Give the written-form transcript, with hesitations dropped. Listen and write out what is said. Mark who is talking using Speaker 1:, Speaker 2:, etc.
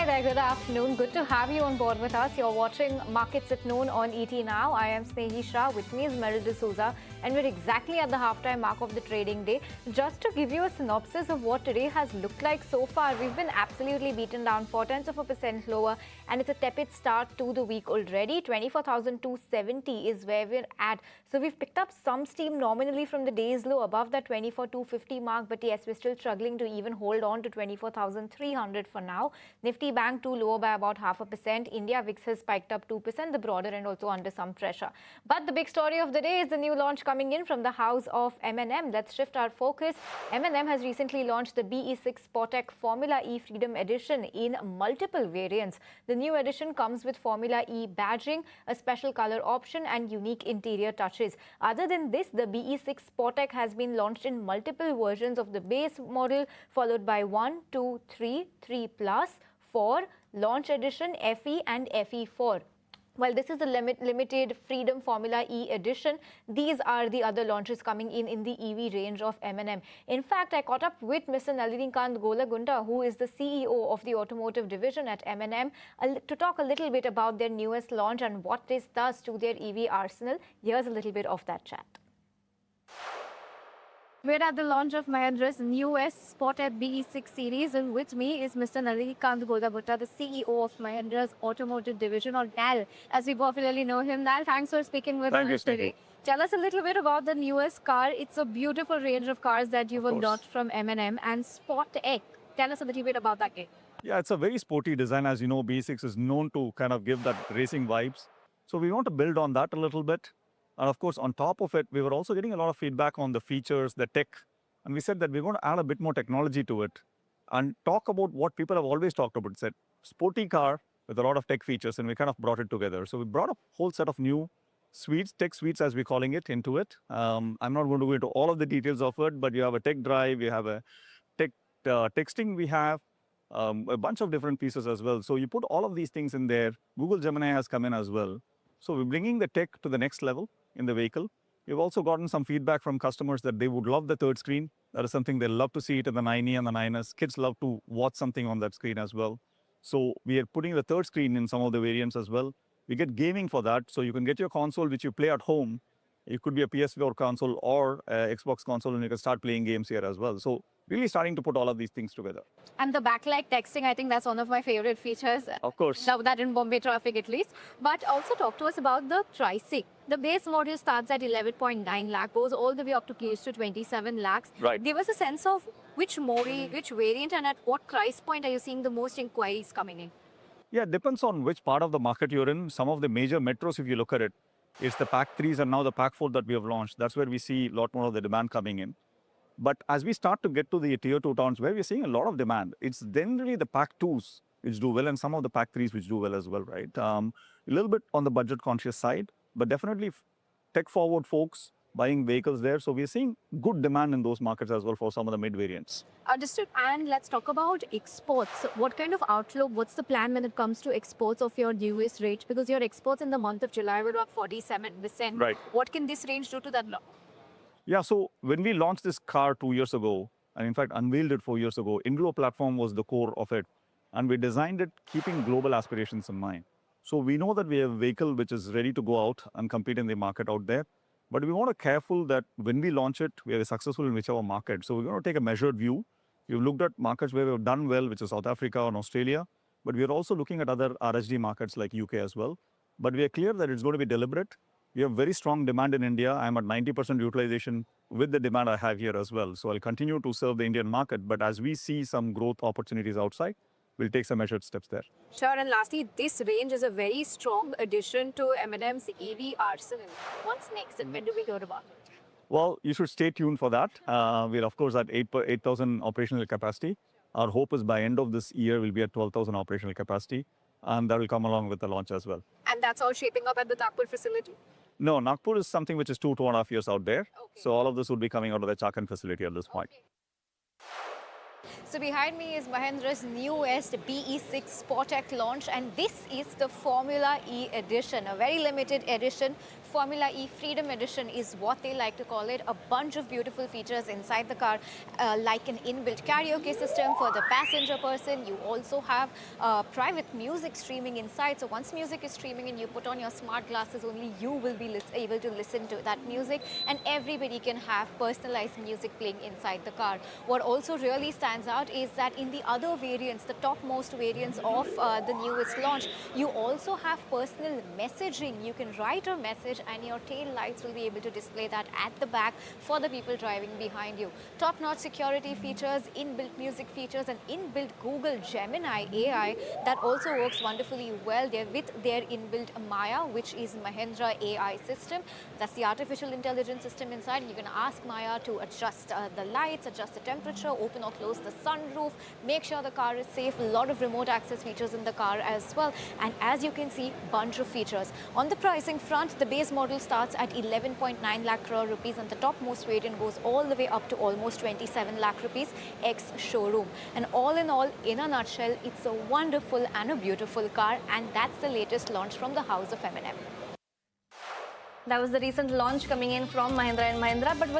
Speaker 1: Hi there, good afternoon. Good to have you on board with us. You're watching Markets at Noon on ET Now. I am Snehi Shah. With me is Meryl D'Souza, and we're exactly at the halftime mark of the trading day. Just to give you a synopsis of what today has looked like so far, we've been absolutely beaten down 0.4% lower, and it's a tepid start to the week already. 24,270 is where we're at. So we've picked up some steam nominally from the day's low above that 24,250 mark, but yes, we're still struggling to even hold on to 24,300 for now. Nifty Bank too lower by about 0.5%. India VIX has spiked up 2%, the broader end also under some pressure. But the big story of the day is the new launch coming in from the house of M&M. Let's shift our focus. M&M has recently launched the BE6 Sporteq Formula E Freedom Edition in multiple variants. The new edition comes with Formula E badging, a special color option and unique interior touches. Other than this, the BE6 Sporteq has been launched in multiple versions of the base model, followed by 1, 2, 3, 3 Plus, 4, Launch Edition, FE and FE4. While this is the limited Freedom Formula E edition, these are the other launches coming in the EV range of M&M. In fact, I caught up with Mr. Nalinikanth Gollagunta, who is the CEO of the Automotive division at M&M, to talk a little bit about their newest launch and what this does to their EV arsenal. Here's a little bit of that chat. We're at the launch of Mahindra's newest Sporteq BE6 series, and with me is Mr. Nalinikanth Gollagunta, the CEO of Mahindra's Automotive division, or NAL, as we popularly know him. NAL, thanks for speaking with us today. Tell us a little bit about the newest car. It's a beautiful range of cars that you have got from M&M, and Sporteq. Tell us a little bit about that game.
Speaker 2: Yeah, it's a very sporty design. As you know, BE6 is known to kind of give that racing vibes. So we want to build on that a little bit. And of course, on top of it, we were also getting a lot of feedback on the features, the tech. And we said that we're going to add a bit more technology to it and talk about what people have always talked about. It's a sporty car with a lot of tech features, and we kind of brought it together. So we brought a whole set of new suites, tech suites as we're calling it, into it. I'm not going to go into all of the details of it, but you have a tech drive, you have a tech texting, we have a bunch of different pieces as well. So you put all of these things in there. Google Gemini has come in as well. So we're bringing the tech to the next level in the vehicle. We've also gotten some feedback from customers that they would love the third screen. That is something they love to see it in the 9E and the 9S. Kids love to watch something on that screen as well. So we are putting the third screen in some of the variants as well. We get gaming for that. So you can get your console, which you play at home. It could be a PS4 console or Xbox console, and you can start playing games here as well. So really starting to put all of these things together.
Speaker 1: And the backlight texting, I think that's one of my favorite features.
Speaker 2: Of course.
Speaker 1: Now that in Bombay traffic at least. But also talk to us about the pricing. The base model starts at 11.9 lakh, goes all the way up to close to 27 lakhs.
Speaker 2: Right.
Speaker 1: Give us a sense of which model, which variant, and at what price point are you seeing the most inquiries coming in?
Speaker 2: Yeah, it depends on which part of the market you're in. Some of the major metros, if you look at it, it's the Pack 3s and now the Pack 4 that we have launched. That's where we see a lot more of the demand coming in. But as we start to get to the tier 2 towns where we're seeing a lot of demand, it's generally the Pack 2s which do well and some of the Pack 3s which do well as well, right? A little bit on the budget conscious side, but definitely tech forward folks buying vehicles there. So we're seeing good demand in those markets as well for some of the mid variants.
Speaker 1: Understood. And let's talk about exports. What kind of outlook, what's the plan when it comes to exports of your newest range? Because your exports in the month of July were up 47%.
Speaker 2: Right.
Speaker 1: What can this range do to that?
Speaker 2: Yeah, so when we launched this car 2 years ago, and in fact unveiled it 4 years ago, Inglo platform was the core of it. And we designed it keeping global aspirations in mind. So we know that we have a vehicle which is ready to go out and compete in the market out there. But we want to be careful that when we launch it, we are successful in whichever market. So we're going to take a measured view. We've looked at markets where we've done well, which is South Africa and Australia. But we're also looking at other RSD markets like UK as well. But we are clear that it's going to be deliberate. We have very strong demand in India. I'm at 90% utilization with the demand I have here as well. So I'll continue to serve the Indian market. But as we see some growth opportunities outside, we'll take some measured steps there.
Speaker 1: Sure. And lastly, this range is a very strong addition to M&M's EV arsenal. What's next and when do we hear about it?
Speaker 2: Well, you should stay tuned for that. We're, of course, at 8,000 operational capacity. Our hope is by end of this year, we'll be at 12,000 operational capacity. And that will come along with the launch as well.
Speaker 1: And that's all shaping up at the Nagpur facility?
Speaker 2: No, Nagpur is something which is 2.5 years out there.
Speaker 1: Okay.
Speaker 2: So all of this would be coming out of the Chakan facility at this point.
Speaker 1: Okay. So behind me is Mahindra's newest BE6 Sporteq launch, and this is the Formula E edition, a very limited edition Formula E Freedom Edition is what they like to call it. A bunch of beautiful features inside the car, like an inbuilt karaoke system for the passenger person. You also have private music streaming inside. So once music is streaming and you put on your smart glasses, only you will be able to listen to that music, and everybody can have personalized music playing inside the car. What also really stands out is that in the other variants, the topmost variants of the newest launch, you also have personal messaging. You can write a message and your tail lights will be able to display that at the back for the people driving behind you. Top-notch security features, inbuilt music features, and inbuilt Google Gemini AI that also works wonderfully well there with their inbuilt Maya, which is Mahindra AI system. That's the artificial intelligence system inside. You can ask Maya to adjust the lights, adjust the temperature, open or close the sunroof, make sure the car is safe. A lot of remote access features in the car as well. And as you can see, bunch of features. On the pricing front, the base model starts at 11.9 lakh crore rupees, and the topmost variant goes all the way up to almost 27 lakh rupees ex-showroom. And all in all, in a nutshell, it's a wonderful and a beautiful car, and that's the latest launch from the house of M&M. That was the recent launch coming in from Mahindra and Mahindra, but with